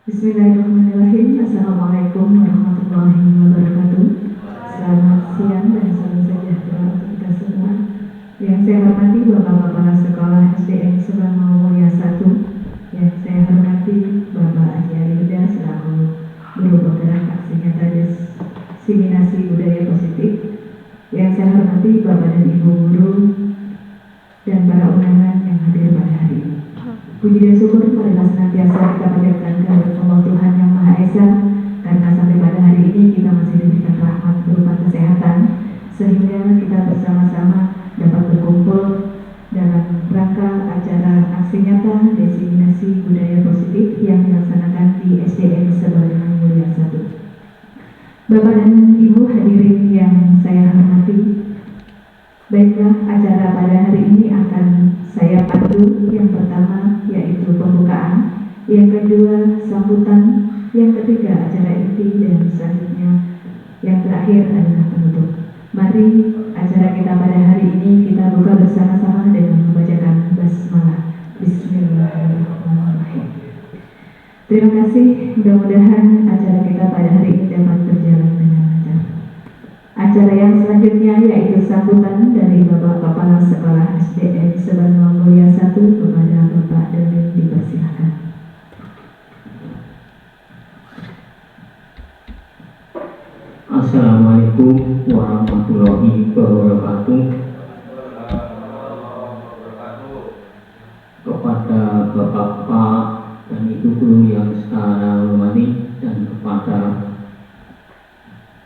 Bismillahirrahmanirrahim. Assalamualaikum warahmatullahi wabarakatuh. Selamat siang dan salam sejahtera untuk kita semua. Yang saya hormati Bapak-Bapak Sekolah SDN Subang Mulia 1. Yang saya hormati Bapak Haji Alida selaku Guru Penggerak Aksi Nyata Diseminasi Budaya Positif. Yang saya hormati Bapak dan Ibu Guru dan para undangan yang hadir pada hari ini. Puji dan syukur marilah senantiasa kita panjatkan kehadirat Allah Tuhan Yang Maha Esa, karena sampai pada hari ini kita masih diberikan rahmat berupa kesehatan, sehingga kita bersama-sama dapat berkumpul dalam rangka acara aksi nyata diseminasi budaya positif yang dilaksanakan di SDN Sebarangan Mulia 1. Bapak dan Ibu hadirin yang saya hormati, baiklah, acara pada hari ini akan saya pandu. Yang pertama yaitu pembukaan, yang kedua sambutan, yang ketiga acara inti, dan selanjutnya yang terakhir adalah penutup. Mari acara kita pada hari ini kita buka bersama-sama dengan membacakan basmalah. Bismillahirrahmanirrahim. Terima kasih, mudah-mudahan acara kita pada hari ini dapat berjalan dengan lancar. Acara yang selanjutnya yaitu sambutan dari Bapak Kepala Sekolah SDN Subang Mulia 1 kepada Bapak Demin, dipersilakan. Assalamualaikum warahmatullahi wabarakatuh. Kepada Bapak-Bapak dan Ibu Guru yang saya hormati, dan kepada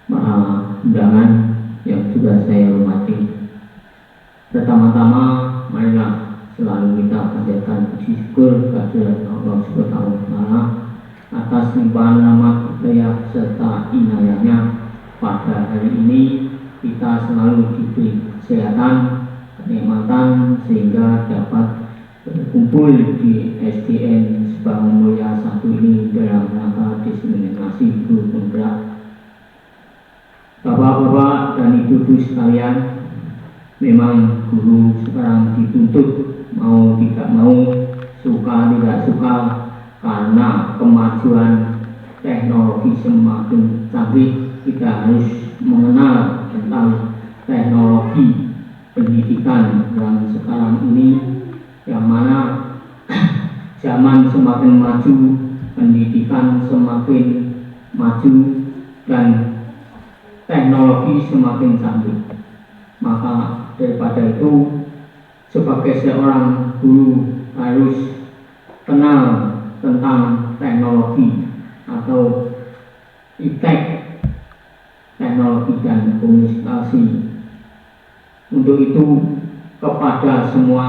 para undangan yang juga saya hormati, pertama-tama marilah selalu kita panjatkan puji syukur kehadirat Allah Subhanahu wa Ta'ala atas limpahan rahmat, hidayah serta inayahnya. Pada hari ini kita selalu diberi kesehatan, kenikmatan, sehingga dapat berkumpul di SDN Subang Mulia 1 ini dalam rangka diseminasi guru penggerak. Bapak-bapak dan ibu-ibu sekalian, memang guru sekarang dituntut mau tidak mau, suka tidak suka, karena kemajuan teknologi semakin canggih, kita harus mengenal tentang teknologi pendidikan yang sekarang ini, yang mana zaman semakin maju, pendidikan semakin maju, dan teknologi semakin canggih. Maka daripada itu, sebagai seorang guru harus kenal tentang teknologi atau iptek, teknologi dan komunikasi. Untuk itu, kepada semua,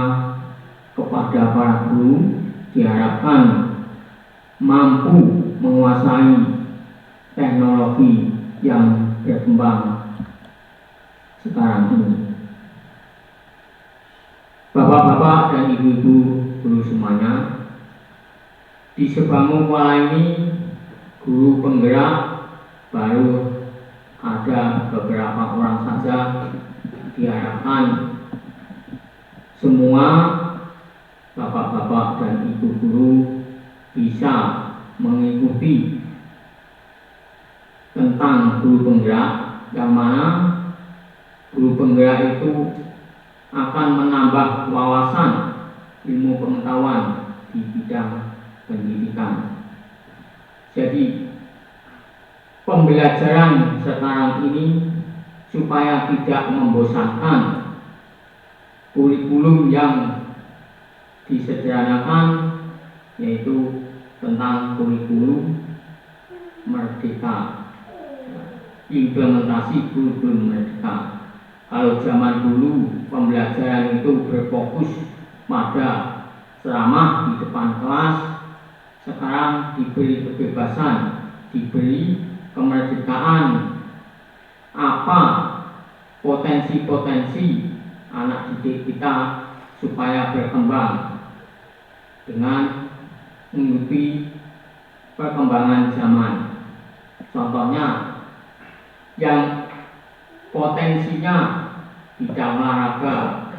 kepada para guru diharapkan mampu menguasai teknologi yang berkembang sekarang ini. Bapak-bapak dan ibu-ibu guru semuanya, di Subang Mulia ini guru penggerak baru ada beberapa orang saja. Diharapkan semua bapak-bapak dan ibu guru bisa mengikuti tentang guru penggerak, yang mana guru penggerak itu akan menambah wawasan ilmu pengetahuan di bidang pendidikan. Jadi pembelajaran sekarang ini supaya tidak membosankan, kurikulum yang disederhanakan yaitu tentang kurikulum merdeka, implementasi kurikulum merdeka. Kalau zaman dulu pembelajaran itu berfokus pada ceramah di depan kelas, sekarang diberi kebebasan, diberi kemerdekaan. Apa potensi-potensi anak didik kita supaya berkembang dengan mengikuti perkembangan zaman. Contohnya, yang potensinya bidang olahraga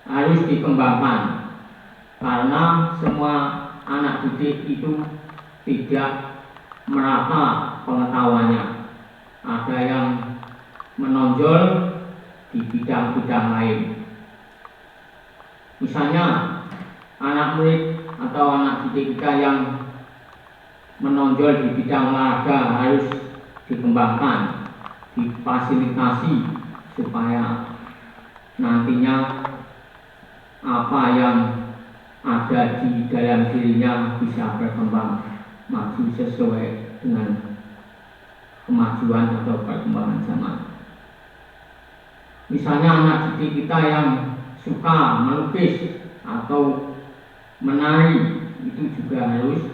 harus dikembangkan, karena semua anak didik itu tidak merata pengetahuannya. Ada yang menonjol di bidang-bidang lain. Misalnya anak murid atau anak didik kita yang menonjol di bidang olahraga harus dikembangkan, difasilitasi supaya nantinya apa yang ada di dalam dirinya bisa berkembang maju sesuai dengan kemajuan atau perkembangan zaman. Misalnya anak didik kita yang suka melukis atau menari, itu juga harus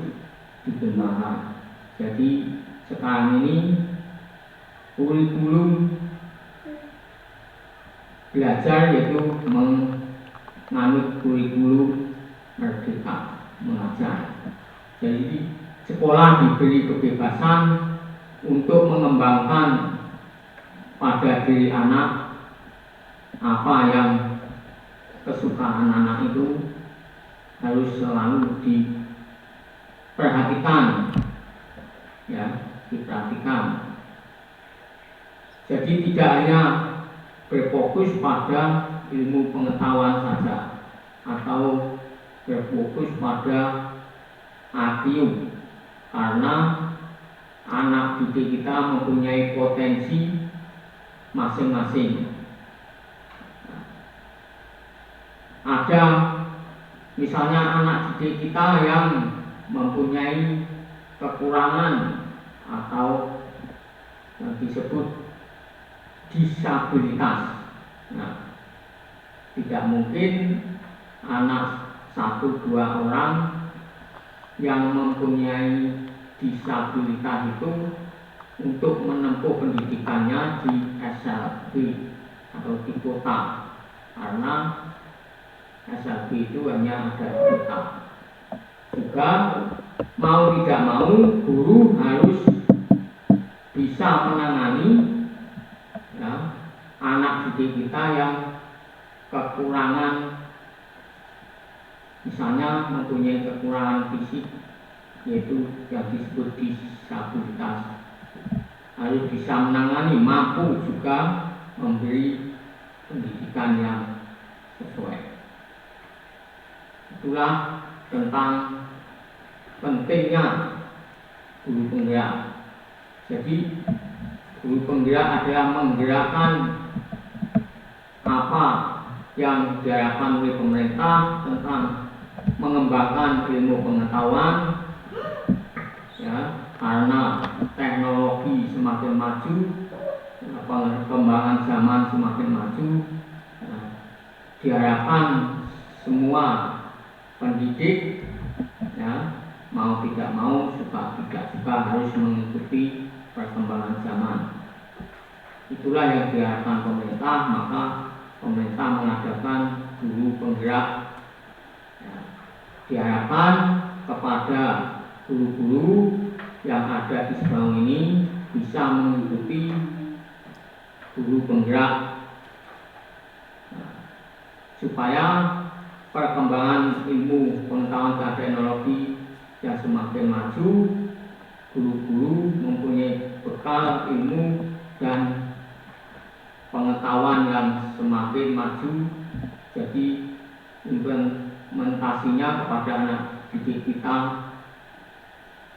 dikembangkan. Jadi sekarang ini kurikulum belajar yaitu menganut kurikulum merdeka mengajar. Jadi sekolah diberi kebebasan untuk mengembangkan pada diri anak apa yang kesukaan anak itu harus selalu diperhatikan, ya, diperhatikan. Jadi tidak hanya berfokus pada ilmu pengetahuan saja atau berfokus pada IQ, karena anak didik kita mempunyai potensi masing-masing. Ada misalnya anak didik kita yang mempunyai kekurangan atau yang disebut disabilitas. Nah, tidak mungkin anak 1-2 orang yang mempunyai disabilitas itu untuk menempuh pendidikannya di SLB atau di kota, karena SLB itu hanya ada di kota. Juga mau tidak mau guru harus bisa menangani, ya, anak didik kita yang kekurangan, misalnya mempunyai kekurangan fisik, yaitu yang disebut disabilitas, harus bisa menangani, mampu juga memberi pendidikan yang sesuai. Itulah tentang pentingnya guru penggerak. Jadi guru penggerak adalah menggerakkan apa yang diharapkan oleh pemerintah tentang mengembangkan ilmu pengetahuan, ya, karena teknologi semakin maju, perkembangan zaman semakin maju, ya, diharapkan semua pendidik, ya, mau tidak mau, suka tidak suka harus mengikuti perkembangan zaman. Itulah yang diharapkan pemerintah, maka pemerintah mengadakan guru penggerak, ya, diharapkan kepada guru-guru yang ada di Sebang ini bisa mengikuti guru penggerak, supaya perkembangan ilmu pengetahuan dan teknologi yang semakin maju, guru-guru mempunyai bekal ilmu dan pengetahuan yang semakin maju, jadi implementasinya kepada anak didik kita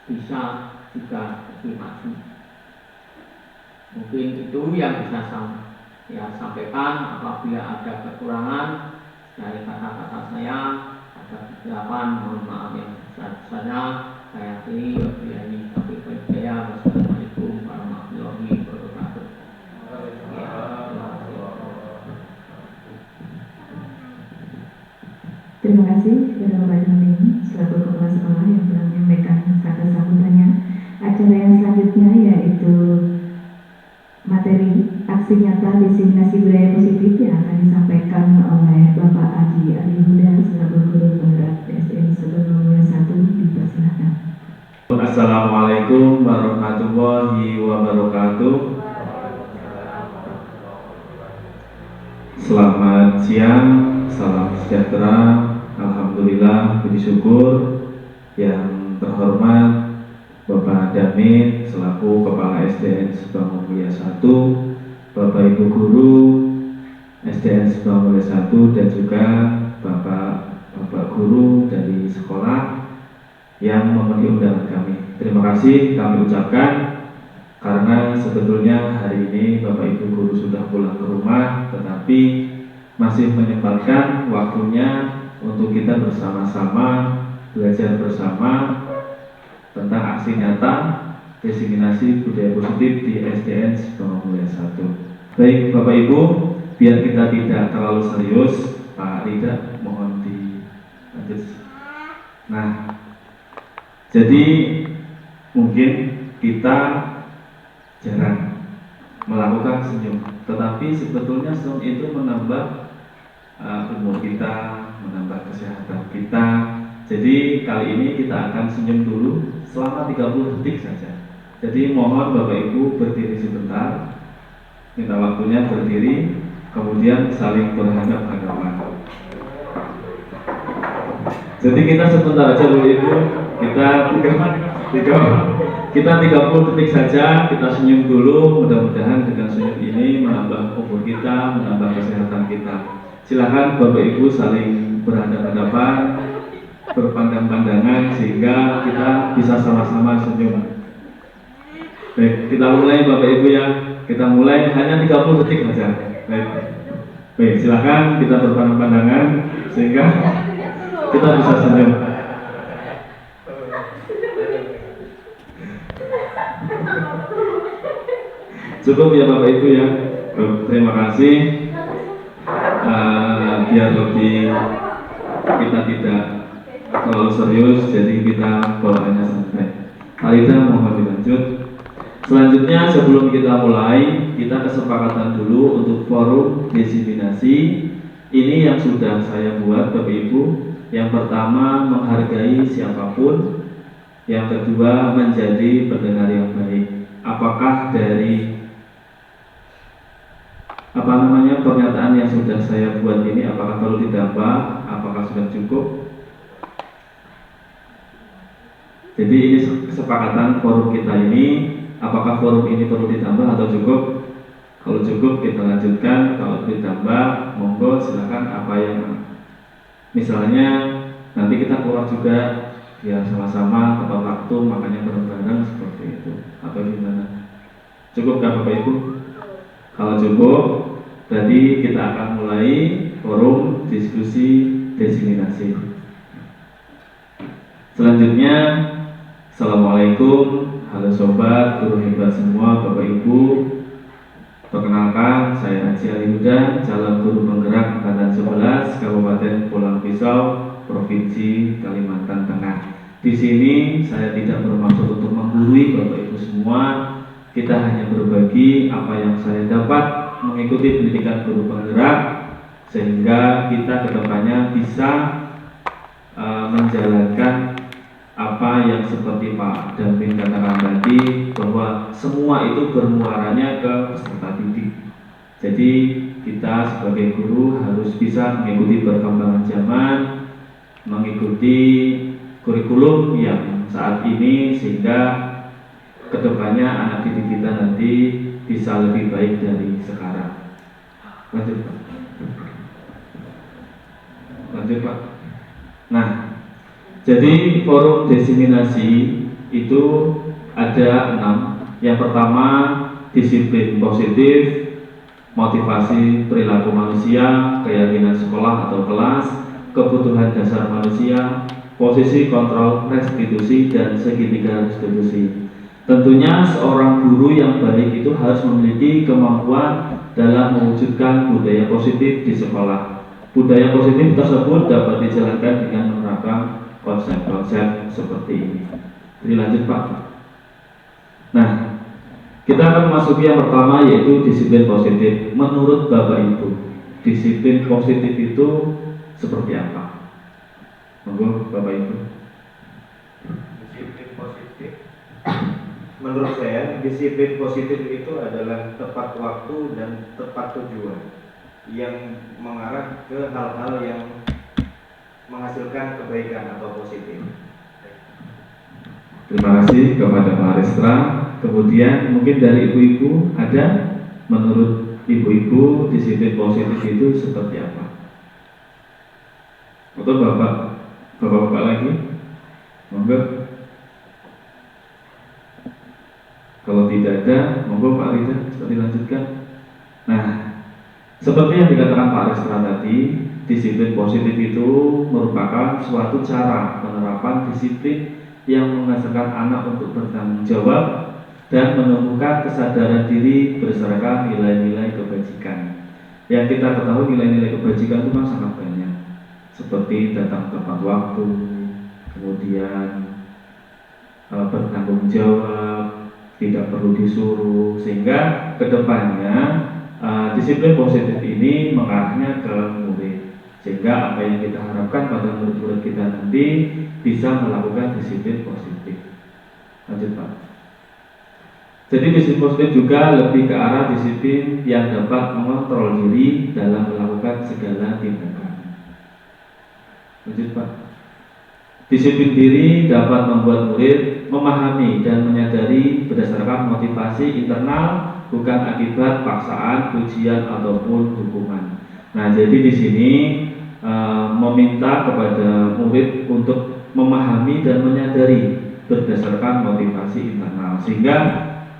bisa juga lebih maju. Mungkin itu yang bisa saya sampaikan. Apabila ada kekurangan dari kata-kata saya, ada kesilapan, mohon maaf yang besar-besarnya. Saya akhiri, wabillahi taufiq wal hidayah. Wassalamualaikum warahmatullahi wabarakatuh. Terima kasih kepada Bapak Jamil selaku Kepala Sekolah yang telah menyampaikan kata sambutannya. Acara yang selanjutnya yaitu materi aksi nyata diseminasi budaya positif yang akan disampaikan oleh Bapak Aji Ali Huda selaku Guru Penggerak PSN Sebang 1. Dipersilakan. Assalamualaikum warahmatullahi wabarakatuh. Selamat siang, salam sejahtera. Alhamdulillah, puji syukur yang terhormat Bapak Damin selaku Kepala SDN Subang Mulia 1, Bapak Ibu Guru SDN Subang Mulia 1, dan juga Bapak Guru dari sekolah yang memenuhi undangan kami. Terima kasih kami ucapkan, karena sebetulnya hari ini Bapak Ibu Guru sudah pulang ke rumah, tetapi masih menyempatkan waktunya untuk kita bersama-sama belajar bersama tentang aksi nyata diseminasi budaya positif di SDN Subang Mulia 1. Baik Bapak Ibu, biar kita tidak terlalu serius, Pak Rida mohon dilanjut. Nah, jadi mungkin kita jarang melakukan senyum, tetapi sebetulnya senyum itu menambah umur kita, menambah kesehatan kita. Jadi kali ini kita akan senyum dulu selama 30 detik saja. Jadi mohon Bapak Ibu berdiri sebentar, minta waktunya berdiri, kemudian saling berhadap-hadapan. Jadi kita sebentar aja dulu Ibu, kita 30 detik saja, kita senyum dulu. Mudah-mudahan dengan senyum ini menambah umur kita, menambah kesehatan kita. Silakan Bapak Ibu saling berhadapan-hadapan, berpandang-pandangan, sehingga kita bisa sama-sama senyum. Baik, kita mulai Bapak Ibu ya. Kita mulai hanya 30 detik saja. Baik, silakan kita berpandang-pandangan sehingga kita bisa senyum. Cukup ya Bapak Ibu ya. Terima kasih. Biar lebih kita tidak terlalu serius, jadi kita bawaannya santai. Alida mohon dilanjut. Selanjutnya sebelum kita mulai, kita kesepakatan dulu untuk forum diseminasi. Ini yang sudah saya buat Bapak Ibu. Yang pertama, menghargai siapapun. Yang kedua, menjadi pendengar yang baik. Apakah dari pernyataan yang sudah saya buat ini, apakah perlu ditambah, apakah sudah cukup? Jadi ini kesepakatan forum kita ini, apakah forum ini perlu ditambah atau cukup? Kalau cukup kita lanjutkan, kalau ditambah monggo silakan. Apa yang misalnya nanti kita keluar juga ya, sama-sama tepat waktu, makanya bareng-bareng seperti itu, atau gimana? Cukup kan Bapak Ibu? Kalau cukup, berarti kita akan mulai forum diskusi diseminasi. Selanjutnya, Assalamualaikum, halo sobat, guru hebat semua, Bapak Ibu. Perkenalkan, saya Haji Ali Huda, calon guru penggerak Angkatan 11 Kabupaten Pulang Pisau, Provinsi Kalimantan Tengah. Di sini saya tidak bermaksud untuk menggurui Bapak Ibu semua. Kita hanya berbagi apa yang saya dapat mengikuti pendidikan guru penggerak, sehingga kita kedepannya bisa menjalankan apa yang seperti Pak Damin katakan tadi, bahwa semua itu bermuaranya ke peserta didik. Jadi kita sebagai guru harus bisa mengikuti perkembangan zaman, mengikuti kurikulum yang saat ini, sehingga kedepannya anak didik kita nanti bisa lebih baik dari sekarang. Lanjut Pak. Lanjut Pak. Nah, jadi forum diseminasi itu ada 6. Yang pertama, disiplin positif, motivasi perilaku manusia, keyakinan sekolah atau kelas, kebutuhan dasar manusia, posisi kontrol restitusi, dan segitiga restitusi. Tentunya seorang guru yang baik itu harus memiliki kemampuan dalam mewujudkan budaya positif di sekolah. Budaya positif tersebut dapat dijalankan dengan menerapkan konsep-konsep seperti ini. Jadi lanjut Pak. Nah, kita akan memasuki yang pertama, yaitu disiplin positif. Menurut Bapak Ibu, disiplin positif itu seperti apa? Monggo Bapak Ibu. Disiplin positif, menurut saya disiplin positif itu adalah tepat waktu dan tepat tujuan yang mengarah ke hal-hal yang menghasilkan kebaikan atau positif. Terima kasih kepada Pak Restra. Kemudian mungkin dari ibu-ibu ada, menurut ibu-ibu disiplin positif itu seperti apa? Atau bapak-bapak lagi? Monggo. Kalau tidak ada, monggo Pak Rida, coba dilanjutkan. Nah, seperti yang dikatakan Pak Restra tadi, disiplin positif itu merupakan suatu cara penerapan disiplin yang menghasilkan anak untuk bertanggung jawab dan menumbuhkan kesadaran diri berdasarkan nilai-nilai kebajikan. Yang kita ketahui nilai-nilai kebajikan itu kan sangat banyak, seperti datang tepat waktu, kemudian bertanggung jawab, tidak perlu disuruh, sehingga kedepannya disiplin positif ini mengarahnya ke murid, sehingga apa yang kita harapkan pada murid-murid kita nanti bisa melakukan disiplin positif. Lanjut Pak. Jadi disiplin positif juga lebih ke arah disiplin yang dapat mengontrol diri dalam melakukan segala tindakan. Lanjut Pak. Disiplin diri dapat membuat murid memahami dan menyadari berdasarkan motivasi internal, bukan akibat paksaan, ujian ataupun hukuman. Nah, jadi di sini meminta kepada murid untuk memahami dan menyadari berdasarkan motivasi internal, sehingga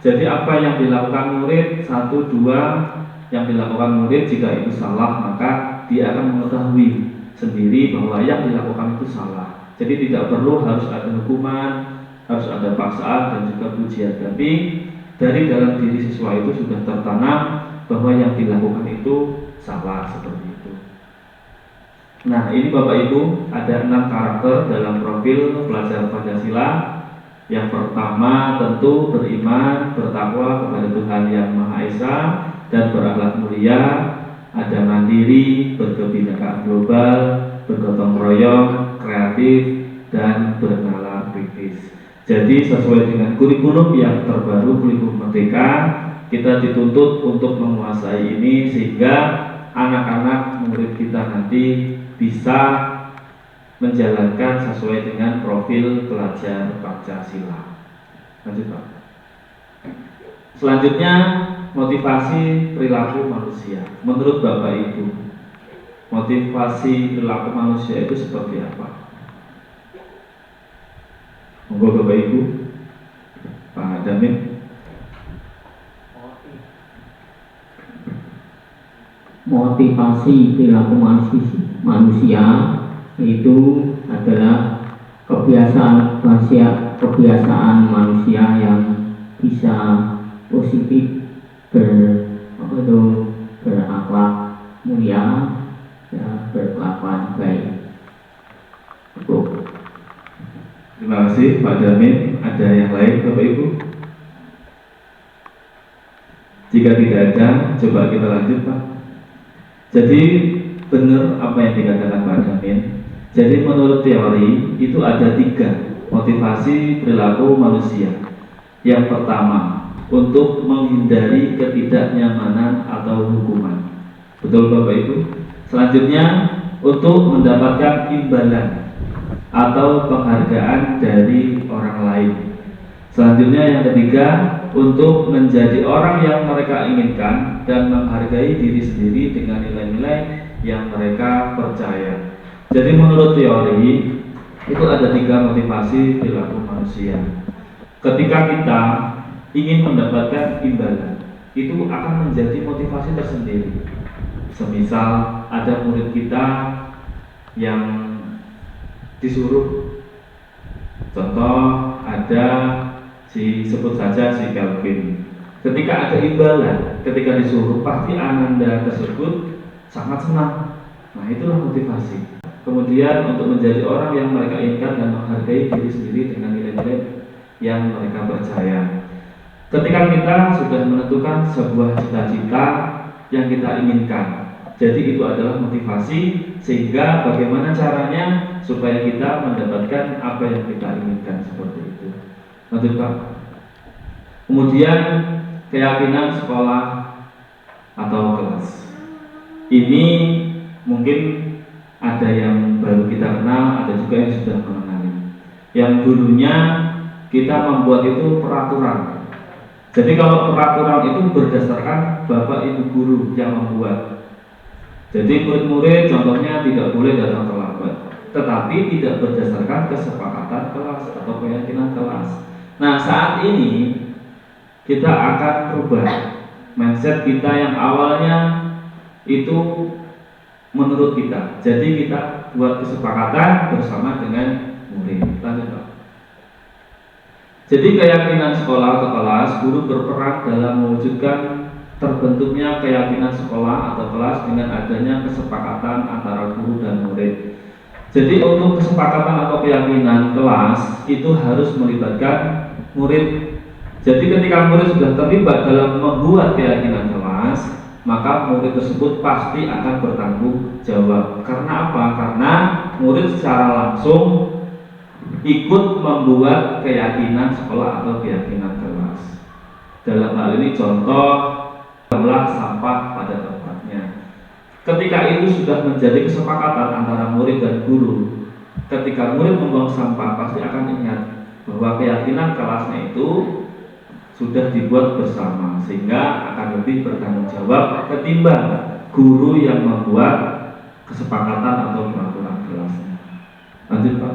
jadi apa yang dilakukan murid 1, 2 yang dilakukan murid, jika itu salah maka dia akan mengetahui sendiri bahwa yang dilakukan itu salah. Jadi tidak perlu harus ada hukuman, harus ada paksaan dan juga pujian, tapi dari dalam diri siswa itu sudah tertanam bahwa yang dilakukan itu salah, seperti itu. Nah, ini Bapak Ibu, ada 6 karakter dalam profil pelajar Pancasila. Yang pertama tentu beriman, bertakwa kepada Tuhan Yang Maha Esa dan berakhlak mulia, ada mandiri, berkebinekaan global, bergotong royong, kreatif, dan bernalar kritis. Jadi sesuai dengan kurikulum yang terbaru, kurikulum Merdeka, kita dituntut untuk menguasai ini sehingga anak-anak murid kita nanti bisa menjalankan sesuai dengan profil pelajar Pancasila. Lanjut Pak. Selanjutnya motivasi perilaku manusia. Menurut Bapak Ibu, motivasi perilaku manusia itu seperti apa? Monggo Bapak Ibu, Pak Damin. Motivasi perilaku manusia itu adalah kebiasaan manusia yang bisa positif, berakhlak mulia, ya, berkelakuan baik. Terima kasih Pak Damin. Ada yang lain Bapak Ibu? Jika tidak ada, coba kita lanjut Pak. Jadi benar apa yang dikatakan Pak Damin. Jadi menurut teori itu ada 3 motivasi perilaku manusia. Yang pertama, untuk menghindari ketidaknyamanan atau hukuman. Betul Bapak Ibu? Selanjutnya, untuk mendapatkan imbalan atau penghargaan dari orang lain. Selanjutnya yang ketiga, untuk menjadi orang yang mereka inginkan dan menghargai diri sendiri dengan nilai-nilai yang mereka percaya. Jadi menurut teori itu ada 3 motivasi perilaku manusia. Ketika kita ingin mendapatkan imbalan, itu akan menjadi motivasi tersendiri. Semisal ada murid kita yang disuruh, contoh ada sebut saja si Kelvin. Ketika ada imbalan, ketika disuruh, pasti Ananda tersebut sangat senang. Nah, itulah motivasi. Kemudian untuk menjadi orang yang mereka inginkan dan menghargai diri sendiri dengan nilai-nilai yang mereka percaya. Ketika kita sudah menentukan sebuah cita-cita yang kita inginkan, jadi itu adalah motivasi, sehingga bagaimana caranya supaya kita mendapatkan apa yang kita inginkan, seperti itu. Lanjut Pak. Kemudian keyakinan sekolah atau kelas. Ini mungkin ada yang baru kita kenal, ada juga yang sudah mengenali. Yang dulunya kita membuat itu peraturan. Jadi kalau peraturan itu berdasarkan Bapak Ibu guru yang membuat. Jadi murid-murid contohnya tidak boleh datang terlambat, tetapi tidak berdasarkan kesepakatan kelas atau keyakinan kelas. Nah, saat ini kita akan berubah mindset kita yang awalnya itu menurut kita. Jadi kita buat kesepakatan bersama dengan murid. Lanjut, Pak. Jadi keyakinan sekolah atau kelas, guru berperan dalam mewujudkan terbentuknya keyakinan sekolah atau kelas dengan adanya kesepakatan antara guru dan murid. Jadi untuk kesepakatan atau keyakinan kelas itu harus melibatkan murid. Jadi ketika murid sudah terlibat dalam membuat keyakinan kelas, maka murid tersebut pasti akan bertanggung jawab. Karena apa? Karena murid secara langsung ikut membuat keyakinan sekolah atau keyakinan kelas. Dalam hal ini contoh jumlah sampah pada tempatnya. Ketika itu sudah menjadi kesepakatan antara murid dan guru, ketika murid membuang sampah pasti akan ingat bahwa keyakinan kelasnya itu sudah dibuat bersama, sehingga akan lebih bertanggung jawab ketimbang guru yang membuat kesepakatan atau peraturan kelasnya. Lanjut, Pak.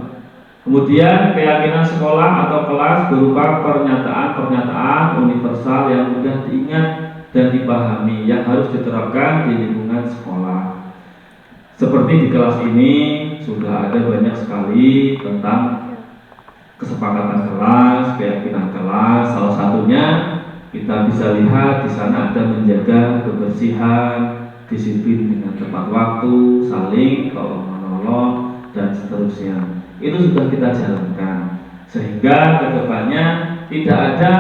Kemudian keyakinan sekolah atau kelas berupa pernyataan-pernyataan universal yang mudah diingat dan dipahami yang harus diterapkan di lingkungan sekolah. Seperti di kelas ini sudah ada banyak sekali tentang kesepakatan kelas, keyakinan kelas. Salah satunya kita bisa lihat di sana ada menjaga kebersihan, disiplin dengan tepat waktu, saling tolong-menolong dan seterusnya. Itu sudah kita jalankan sehingga kedepannya tidak ada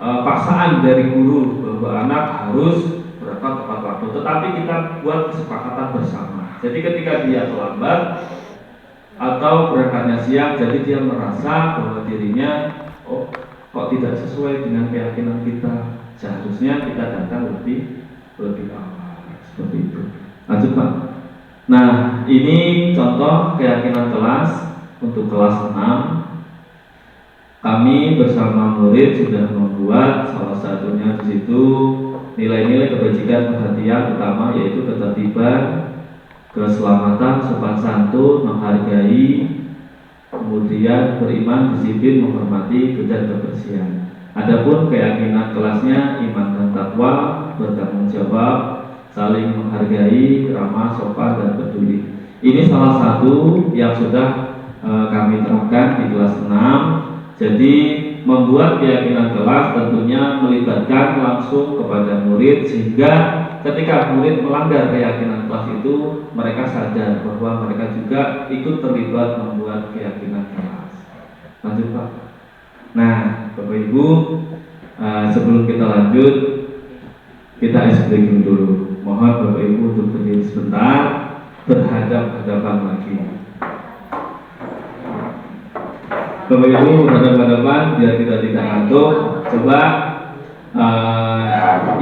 paksaan dari guru bahwa anak harus berangkat tepat waktu, tetapi kita buat kesepakatan bersama. Jadi ketika dia terlambat atau berangkatnya siang, jadi dia merasa bahwa dirinya kok tidak sesuai dengan keyakinan kita, seharusnya kita datang lebih awal, seperti itu. Lanjut, Pak. Nah, ini contoh keyakinan kelas untuk kelas 6. Kami bersama murid sudah membuat salah satunya di situ nilai-nilai kebajikan perhatian utama, yaitu ketertiban, keselamatan, sopan santun, menghargai, kemudian beriman, disiplin, menghormati, dan kebersihan. Adapun keyakinan kelasnya iman dan takwa, bertanggung jawab, saling menghargai, ramah, sopan, dan peduli. Ini salah satu yang sudah kami terapkan di kelas 6. Jadi membuat keyakinan kelas tentunya melibatkan langsung kepada murid, sehingga ketika murid melanggar keyakinan kelas itu mereka sadar bahwa mereka juga ikut terlibat membuat keyakinan kelas. Lanjut, Pak. Nah, Bapak Ibu, sebelum kita lanjut, kita ice breaking dulu. Mohon Bapak Ibu untuk berdiri sebentar, berhadap-hadapan lagi. Bapak Ibu berhadapan-hadapan biar kita tidak ngantuk. Coba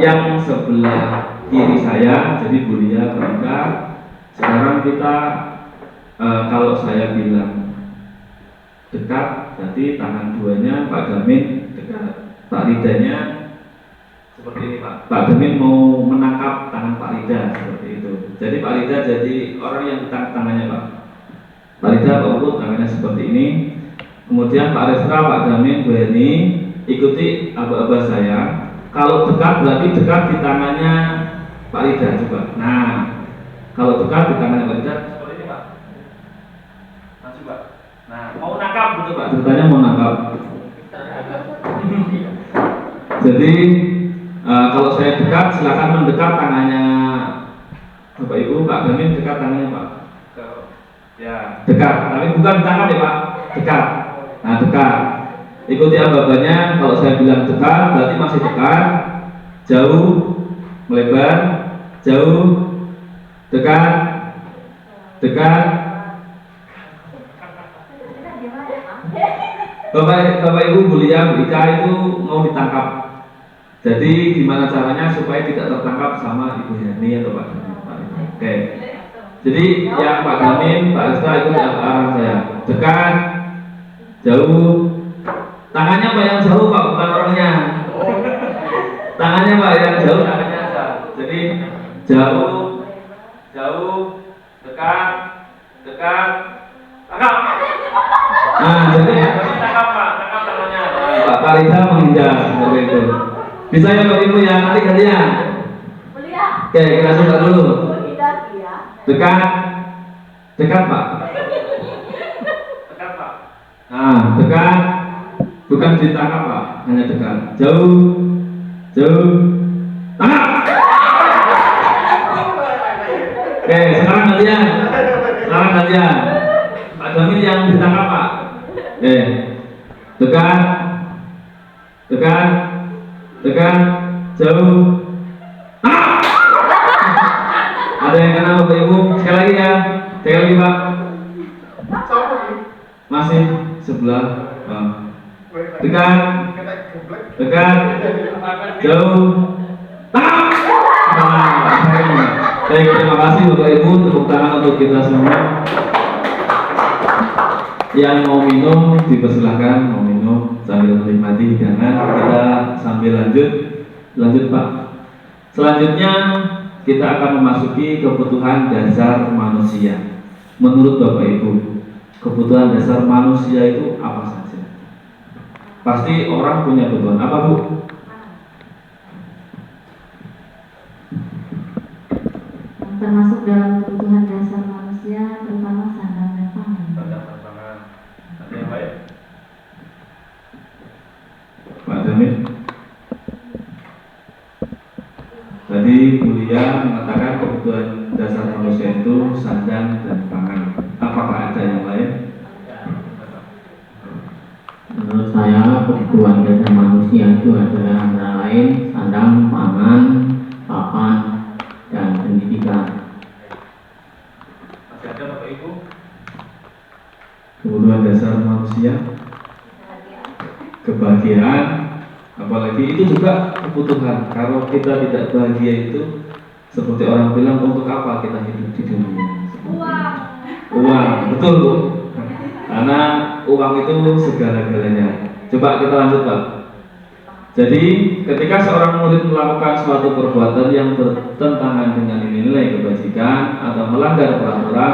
yang sebelah kiri saya, jadi Bulia Berita. Sekarang kita kalau saya bilang dekat, berarti tangan duanya Pak Damin dekat. Pak Ridanya seperti ini, Pak. Pak Damin mau menangkap tangan Pak Rida, seperti itu. Jadi Pak Rida jadi orang yang ditangkap tangannya, Pak. Pak Rida, Pak Urut tangannya seperti ini. Kemudian Pak Restra, Pak Damin, Bu Heni, ikuti aba-aba saya. Kalau dekat berarti dekat di tangannya Pak Rida juga. Nah, kalau dekat di tangannya Pak Rida seperti ini, Pak. Maju, Pak. Nah, mau nangkap gitu, Pak. Ceritanya mau nangkap. Jadi kalau saya dekat, silakan mendekat tangannya Bapak Ibu. Pak Damin dekat tangannya, Pak. Ya, dekat. Tapi bukan ditangkap ya, Pak. Dekat. Nah, dekat. Ikuti aba-abanya. Kalau saya bilang dekat, berarti masih dekat. Jauh, melebar, jauh, dekat, dekat. Bapak Ibu, Bulia, Bu Ika itu mau ditangkap. Jadi gimana caranya supaya tidak tertangkap sama Ibu Yani atau Pak Damin? Oke. Jadi yang Pak Damin, Pak Esta itu di arah saya. Dekat, jauh, Tangannya Pak yang jauh Pak, bukan orangnya. Tangannya Pak yang jauh, tangannya aja. Jadi jauh, jauh, dekat, dekat, tangkap. Nah, jadi tangkap Pak, tangkap tangannya. Pak Parida menghindar seperti itu. Bisa ya Bapak Ibu ya, nanti gantian. Oke, kita coba dulu. Dekat, dekat Pak. Dekat Pak. Nah, dekat, bukan ditangkap Pak, hanya dekat. Jauh, jauh, tangkap. Oke, sekarang gantian. Sekarang gantian. Pak Jamil yang ditangkap Pak. Oke, dekat, dekat, dekat, jauh, tangkap. Ada yang kena Bapak Ibu? Sekali lagi ya. Sekali lagi Pak. Masih sebelah. Dekat, dekat, jauh, tangkap. Baik, terima kasih Bapak Ibu. Tepuk tangan untuk kita semua. Yang mau minum dipersilahkan mau minum sambil menikmati hidangan. Kita sambil lanjut Pak. Selanjutnya kita akan memasuki kebutuhan dasar manusia. Menurut Bapak Ibu, kebutuhan dasar manusia itu apa saja? Pasti orang punya kebutuhan. Apa Bu? Termasuk dalam kebutuhan dasar manusia, terutama sandang dan pangan. Sandang dan pangan. Ada yang lain? Pak Jamil. Tadi kuliah mengatakan kebutuhan dasar manusia itu sandang dan pangan. Apakah ada yang lain? Menurut saya kebutuhan dasar manusia itu adalah antara lain sandang, pangan, papan, dan pendidikan. Masih ada Bapak Ibu? Kebutuhan dasar manusia, kebahagiaan, apalagi itu juga kebutuhan. Kalau kita tidak bahagia itu seperti orang bilang, untuk apa kita hidup di dunia? Uang, betul Bu. Karena uang itu segala-galanya. Coba kita lanjut Pak. Jadi ketika seorang murid melakukan suatu perbuatan yang bertentangan dengan nilai kebajikan atau melanggar peraturan,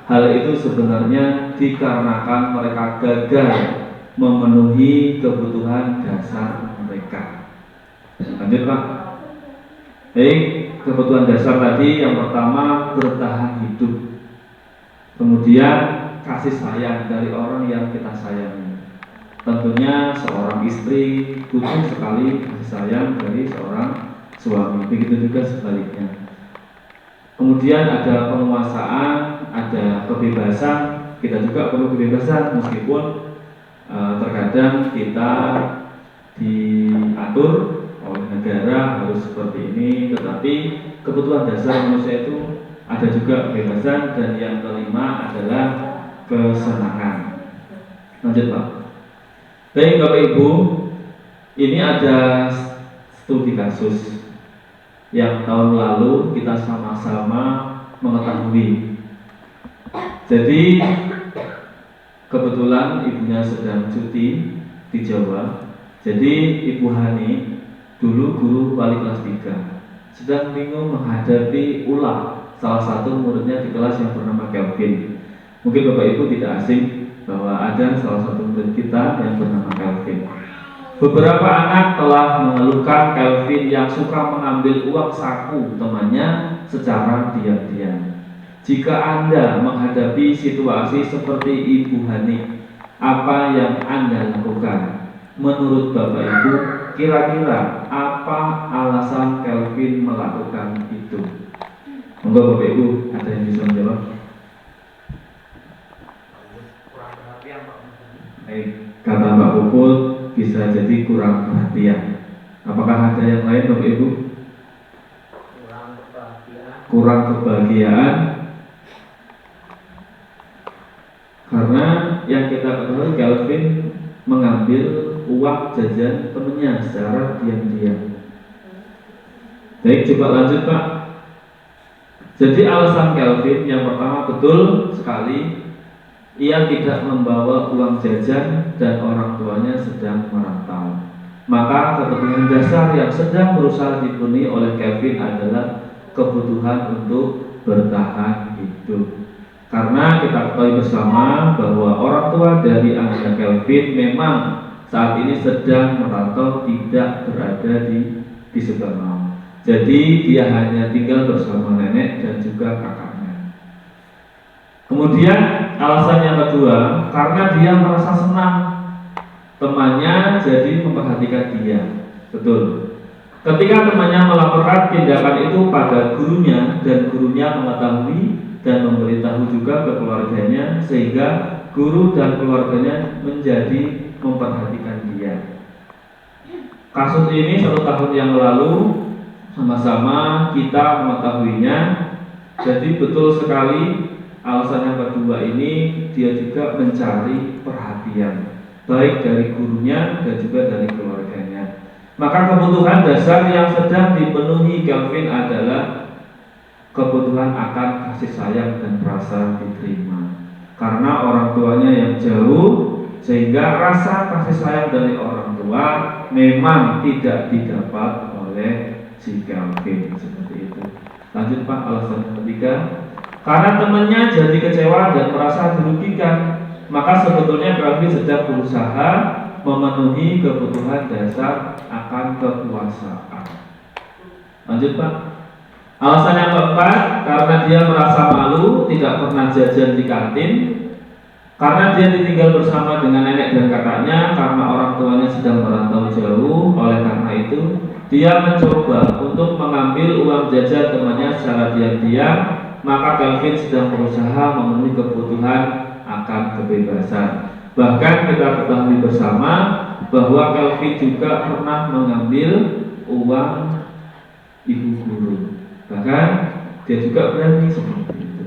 hal itu sebenarnya dikarenakan mereka gagal memenuhi kebutuhan dasar mereka. Lanjut Pak. Baik, kebutuhan dasar tadi yang pertama bertahan hidup. Kemudian kasih sayang dari orang yang kita sayangi. Tentunya seorang istri butuh sekali kasih sayang dari seorang suami. Begitu juga sebaliknya. Kemudian ada penguasaan, ada kebebasan. Kita juga perlu kebebasan meskipun terkadang kita diatur oleh negara harus seperti ini. Tetapi kebutuhan dasar manusia itu ada juga kebebasan, dan yang kelima adalah kesenangan. Lanjut Pak. Baik Bapak Ibu, ini ada studi kasus yang tahun lalu kita sama-sama mengetahui. Jadi kebetulan ibunya sedang cuti di Jawa. Jadi Ibu Hani dulu guru wali kelas 3 sedang bingung menghadapi ulang salah satu muridnya di kelas yang bernama Kelvin. Mungkin Bapak Ibu tidak asing bahwa ada salah satu murid kita yang bernama Kelvin. Beberapa anak telah mengeluhkan Kelvin yang suka mengambil uang saku temannya secara diam-diam. Jika Anda menghadapi situasi seperti Ibu Hani, apa yang Anda lakukan? Menurut Bapak Ibu, kira-kira apa alasan Kelvin melakukan itu? Monggo Bapak Ibu, ada yang bisa menjawab? Kata Mbak Puput, bisa jadi kurang perhatian. Apakah ada yang lain Bapak Ibu? Kurang kebahagiaan. Karena yang kita ketahui, Kelvin mengambil uang jajan temannya secara diam-diam. Baik, coba lanjut Pak. Jadi alasan Kelvin yang pertama betul sekali, ia tidak membawa uang jajan dan orang tuanya sedang merantau. Maka kebutuhan dasar yang sedang berusaha dipenuhi oleh Kevin adalah kebutuhan untuk bertahan hidup. Karena kita ketahui bersama bahwa orang tua dari anaknya Kevin memang saat ini sedang merantau, tidak berada di Subang. Jadi dia hanya tinggal bersama nenek dan juga kakaknya. Kemudian alasan yang kedua, karena dia merasa senang temannya jadi memperhatikan dia. Betul. Ketika temannya melaporkan tindakan itu pada gurunya dan gurunya mengetahui dan memberitahu juga ke keluarganya, sehingga guru dan keluarganya menjadi memperhatikan dia. Kasus ini 1 tahun yang lalu sama-sama kita mengetahuinya. Jadi betul sekali alasan yang kedua ini, dia juga mencari perhatian baik dari gurunya dan juga dari keluarganya. Maka kebutuhan dasar yang sedang dipenuhi Kelvin adalah kebutuhan akan kasih sayang dan rasa diterima. Karena orang tuanya yang jauh, sehingga rasa kasih sayang dari orang tua memang tidak didapat oleh si Kelvin. Seperti itu. Lanjut Pak, alasan yang ketiga, karena temannya jadi kecewa dan merasa dirugikan, maka sebetulnya Kelvin sedang berusaha memenuhi kebutuhan dasar akan kekuasaan. Lanjut Pak. Alasan yang keempat, karena dia merasa malu, tidak pernah jajan di kantin, karena dia ditinggal bersama dengan nenek dan kakaknya, karena orang tuanya sedang merantau jauh. Oleh karena itu, dia mencoba untuk mengambil uang jajan temannya secara diam-diam. Maka Kelvin sedang berusaha memenuhi kebutuhan akan kebebasan. Bahkan kita ketahui bersama bahwa Kelvin juga pernah mengambil uang ibu guru. Bahkan dia juga berani seperti itu.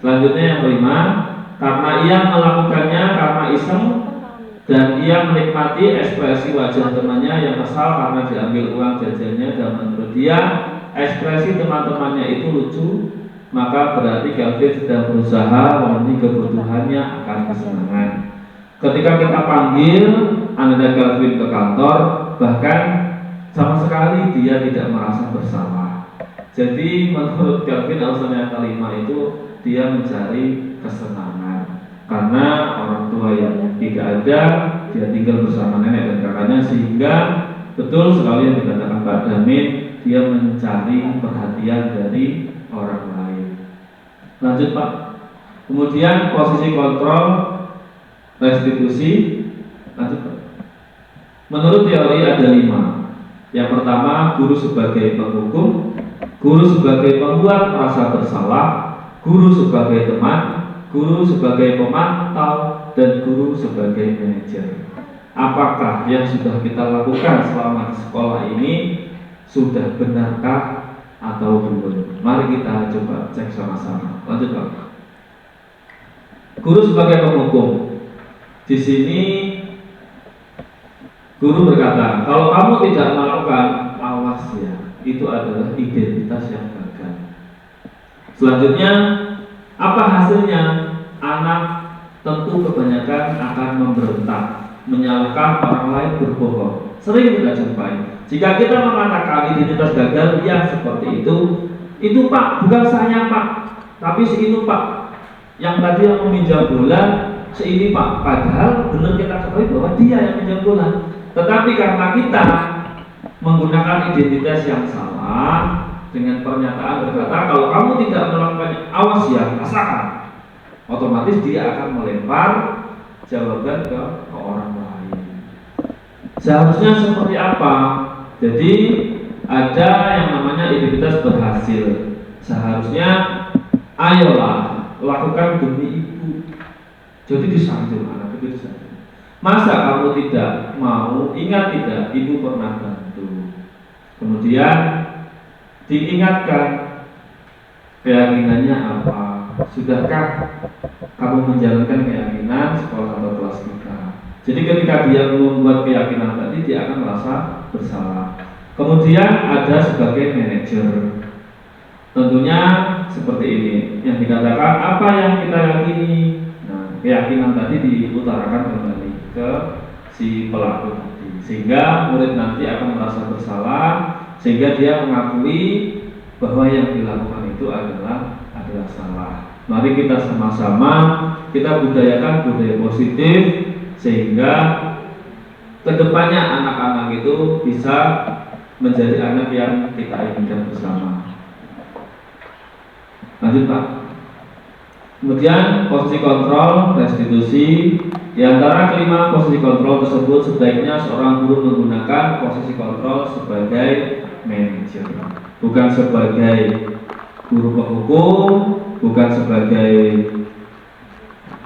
Selanjutnya yang kelima, karena ia melakukannya karena iseng dan ia menikmati ekspresi wajah temannya yang kesal karena diambil uang jajannya, dan menurut dia ekspresi teman-temannya itu lucu, maka berarti Kelvin sedang berusaha memenuhi kebutuhannya akan kesenangan. Ketika kita panggil anak Kelvin ke kantor, bahkan sama sekali dia tidak merasa bersalah. Jadi menurut Kelvin alasan yang kelima itu dia mencari kesenangan. Karena orang tua yang tidak ada, dia tinggal bersama nenek dan kakaknya, sehingga betul sekali yang dikatakan Pak Damin, dia mencari perhatian dari orang lain. Lanjut Pak. Kemudian posisi kontrol restitusi. Lanjut Pak. Menurut teori ada 5. Yang pertama, guru sebagai penghukum, guru sebagai pembuat merasa bersalah, guru sebagai teman, guru sebagai pemantau, dan guru sebagai manajer. Apakah yang sudah kita lakukan selama di sekolah ini sudah benarkah atau belum? Mari kita coba cek sama-sama. Lanjut Pak. Guru sebagai penghukum. Di sini guru berkata, kalau kamu tidak melakukan, awas ya, itu adalah identitas yang gagal. Selanjutnya, apa hasilnya? Anak tentu kebanyakan akan memberontak, menyalahkan orang lain, berbohong. Sering kita jumpai. Jika kita mengatakan identitas gagal yang seperti itu Pak, bukan saya Pak, tapi si itu Pak, yang tadi yang meminjam bola, si ini Pak. Padahal benar kita ketahui bahwa dia yang meminjam bola. Tetapi karena kita menggunakan identitas yang salah dengan pernyataan berkata, kalau kamu tidak melakukannya, awas ya, rasakan, otomatis dia akan melempar jawaban ke orang lain. Seharusnya seperti apa? Jadi ada yang namanya identitas berhasil. Seharusnya ayolah lakukan demi ibu. Jadi disanjung anak itu disanjung. Masa kamu tidak mau? Ingat tidak, ibu pernah bantu. Kemudian diingatkan keyakinannya apa? Sudahkah kamu menjalankan keyakinan sekolah atau kelas kita? Jadi ketika dia membuat keyakinan tadi, dia akan merasa bersalah. Kemudian ada sebagai manajer. Tentunya seperti ini yang dikatakan apa yang kita yakini. Nah, keyakinan tadi diutarakan kembali ke si pelaku tadi, sehingga murid nanti akan merasa bersalah, sehingga dia mengakui bahwa yang dilakukan itu adalah salah. Mari kita sama-sama kita budayakan budaya positif, sehingga kedepannya anak-anak itu bisa menjadi anak yang kita inginkan bersama. Lanjut Pak. Kemudian posisi kontrol, restitusi. Di antara kelima posisi kontrol tersebut, sebaiknya seorang guru menggunakan posisi kontrol sebagai manajer, bukan sebagai guru penghukum, bukan sebagai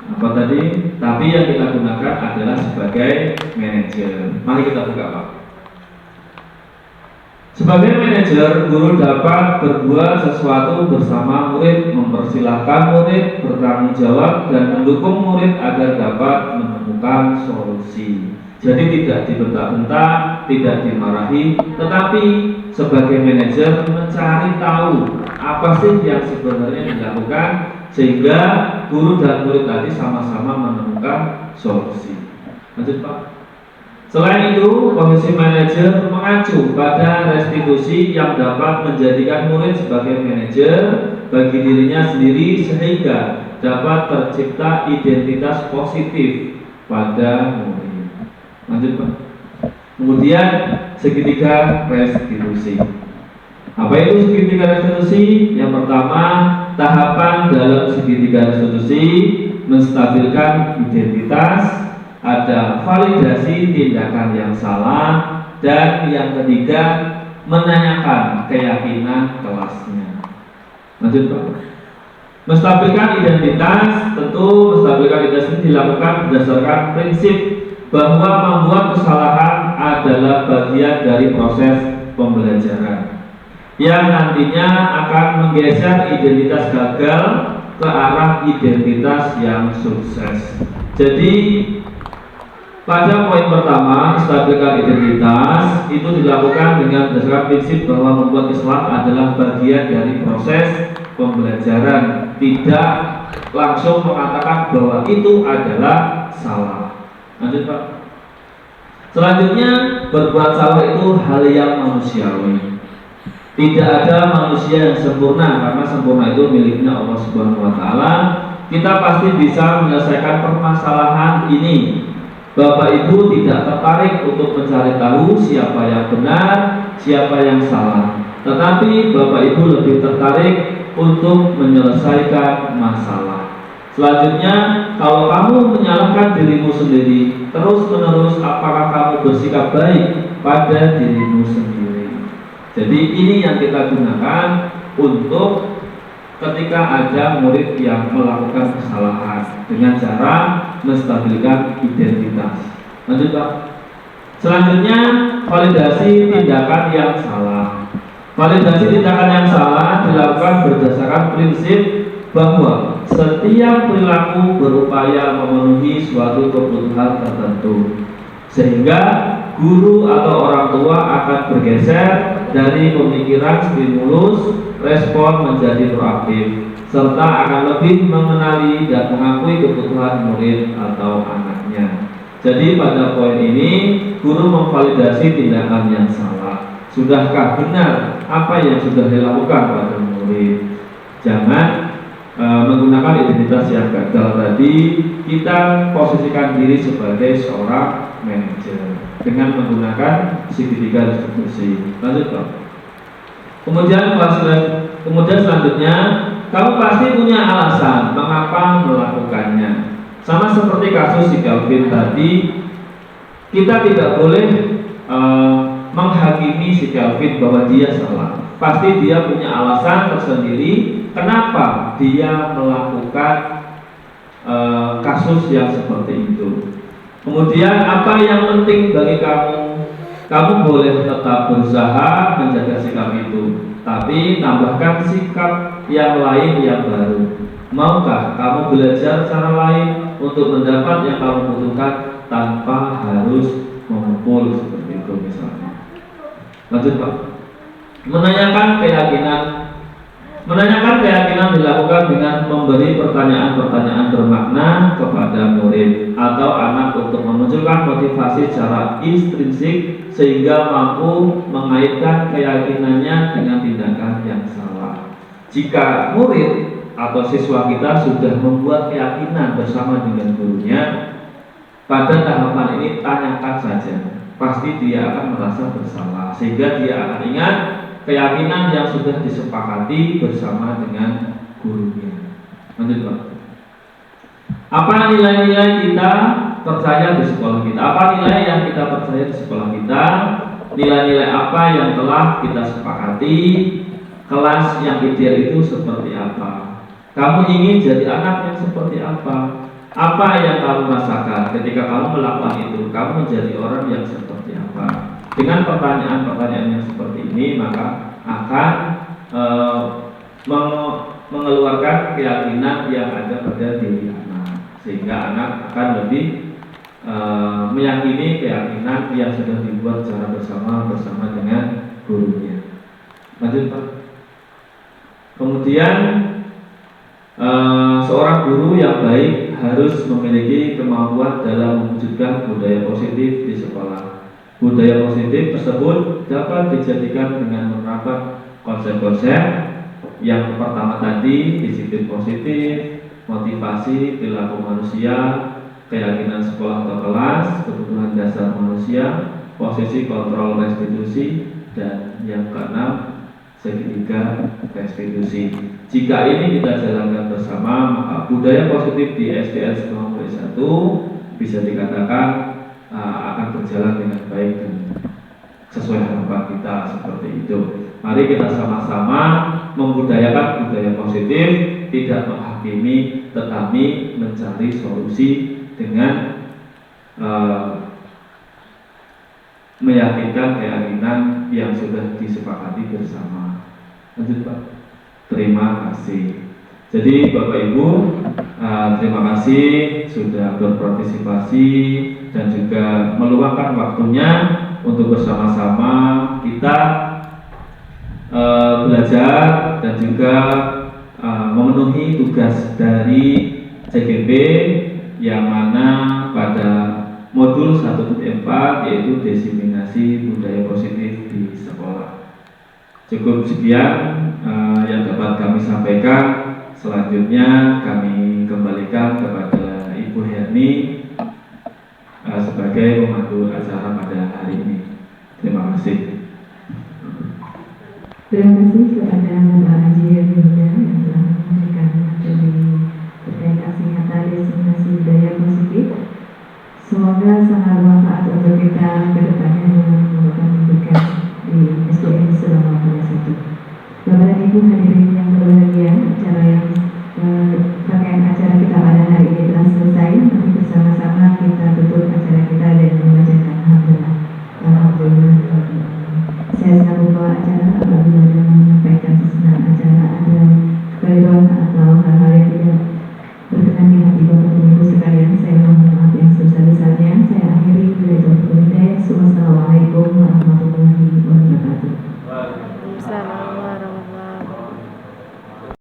apa tadi, tapi yang kita gunakan adalah sebagai manajer. Mari kita buka Pak. Sebagai manajer, guru dapat berbuat sesuatu bersama murid, mempersilahkan murid, bertanggung jawab, dan mendukung murid agar dapat menemukan solusi. Jadi tidak dibentak-bentak, tidak dimarahi, tetapi sebagai manajer mencari tahu apa sih yang sebenarnya dilakukan, sehingga guru dan murid tadi sama-sama menemukan solusi. Lanjut Pak. Selain itu, posisi manajer mengacu pada restitusi yang dapat menjadikan murid sebagai manajer bagi dirinya sendiri, sehingga dapat tercipta identitas positif pada murid. Lanjut Pak. Kemudian segitiga restitusi. Apa itu segitiga restitusi? Yang pertama, tahapan dalam segitiga restitusi menstabilkan identitas, ada validasi tindakan yang salah, dan yang ketiga menanyakan keyakinan kelasnya. Lanjut Pak. Menstabilkan identitas, tentu menstabilkan identitas dilakukan berdasarkan prinsip bahwa membuat kesalahan adalah bagian dari proses pembelajaran yang nantinya akan menggeser identitas gagal ke arah identitas yang sukses. Jadi pada poin pertama, menstabilkan identitas itu dilakukan dengan berdasarkan prinsip bahwa membuat kesalahan adalah bagian dari proses pembelajaran, tidak langsung mengatakan bahwa itu adalah salah. Lanjut Pak. Selanjutnya, berbuat salah itu hal yang manusiawi. Tidak ada manusia yang sempurna, karena sempurna itu miliknya Allah Subhanahu wa Ta'ala. Kita pasti bisa menyelesaikan permasalahan ini. Bapak Ibu tidak tertarik untuk mencari tahu siapa yang benar, siapa yang salah, tetapi Bapak Ibu lebih tertarik untuk menyelesaikan masalah. Selanjutnya, kalau kamu menyalahkan dirimu sendiri terus-menerus, apakah kamu bersikap baik pada dirimu sendiri? Jadi ini yang kita gunakan untuk ketika ada murid yang melakukan kesalahan dengan cara menstabilkan identitas. Lanjut Pak. Selanjutnya, validasi tindakan yang salah. Validasi tindakan yang salah dilakukan berdasarkan prinsip bahwa setiap perilaku berupaya memenuhi suatu kebutuhan tertentu, sehingga guru atau orang tua akan bergeser dari pemikiran stimulus respon menjadi proaktif, serta akan lebih mengenali dan mengakui kebutuhan murid atau anaknya. Jadi pada poin ini, guru memvalidasi tindakan yang salah. Sudahkah benar apa yang sudah dilakukan pada murid? Jangan menggunakan identitas yang gagal tadi. Kita posisikan diri sebagai seorang manajer dengan menggunakan segitiga restitusi. Lanjut Pak. Kemudian selanjutnya, kamu pasti punya alasan mengapa melakukannya. Sama seperti kasus si Kelvin tadi, kita tidak boleh menghakimi si Kelvin bahwa dia salah. Pasti dia punya alasan tersendiri kenapa dia melakukan kasus yang seperti itu. Kemudian apa yang penting bagi kamu? Kamu boleh tetap berusaha menjaga sikap itu, tapi tambahkan sikap yang lain yang baru. Maukah kamu belajar cara lain untuk mendapat yang kamu butuhkan tanpa harus memukul seperti itu misalnya? Lanjut Pak. Menanyakan keyakinan Menanyakan keyakinan dilakukan dengan memberi pertanyaan-pertanyaan bermakna kepada murid atau anak untuk memunculkan motivasi secara intrinsik sehingga mampu mengaitkan keyakinannya dengan tindakan yang salah. Jika murid atau siswa kita sudah membuat keyakinan bersama dengan gurunya, pada tahapan ini tanyakan saja, pasti dia akan merasa bersalah sehingga dia akan ingat keyakinan yang sudah disepakati bersama dengan gurunya. Lanjut Pak. Apa nilai-nilai kita percaya di sekolah kita? Apa nilai yang kita percaya di sekolah kita? Nilai-nilai apa yang telah kita sepakati? Kelas yang ideal itu seperti apa? Kamu ingin jadi anak yang seperti apa? Apa yang kamu rasakan ketika kamu melakukan itu? Kamu menjadi orang yang seperti apa? Dengan pertanyaan-pertanyaan yang seperti ini, maka akan mengeluarkan keyakinan yang ada pada diri anak, sehingga anak akan lebih meyakini keyakinan yang sudah dibuat secara bersama dengan gurunya. Lanjut Pak. Kemudian seorang guru yang baik harus memiliki kemampuan dalam mewujudkan budaya positif di sekolah. Budaya positif tersebut dapat dijadikan dengan menerapkan konsep-konsep yang pertama tadi, disiplin positif, motivasi, perilaku manusia, keyakinan sekolah atau kelas, kebutuhan dasar manusia, posisi kontrol restitusi, dan yang keenam, segitiga restitusi. Jika ini kita jalankan bersama, maka budaya positif di SDN Subang Mulia 1 bisa dikatakan akan berjalan dengan baik dan sesuai harapan kita seperti itu. Mari kita sama-sama membudayakan budaya positif, tidak menghakimi tetapi mencari solusi dengan meyakinkan keyakinan yang sudah disepakati bersama. Lanjut Pak. Terima kasih. Jadi Bapak Ibu, terima kasih sudah berpartisipasi dan juga meluangkan waktunya untuk bersama-sama kita belajar dan juga memenuhi tugas dari CGP yang mana pada modul 1.4 yaitu diseminasi budaya positif di sekolah. Cukup sekian yang dapat kami sampaikan. Selanjutnya kami kembalikan kepada Ibu Herni sebagai pemandu acara pada hari ini. Terima kasih. Terima kasih kepada Bapak Haji Yuda yang telah memberikan materi terkait aksi nyata diseminasi budaya positif. Semoga sangat bermanfaat untuk kita ke depannya dalam melakukan pendidikan di SDN selama masa 1. Bapak dan Ibu hadirin yang berbahagia, acara yang rangkaian acara kita pada hari ini telah selesai. Mari bersama-sama kita tutup acara kita dan membacakan alhamdulillah. Alhamdulillah. Saya selaku bawa acara apabila dalam menyampaikan susunan acara ada kekeliruan atau hal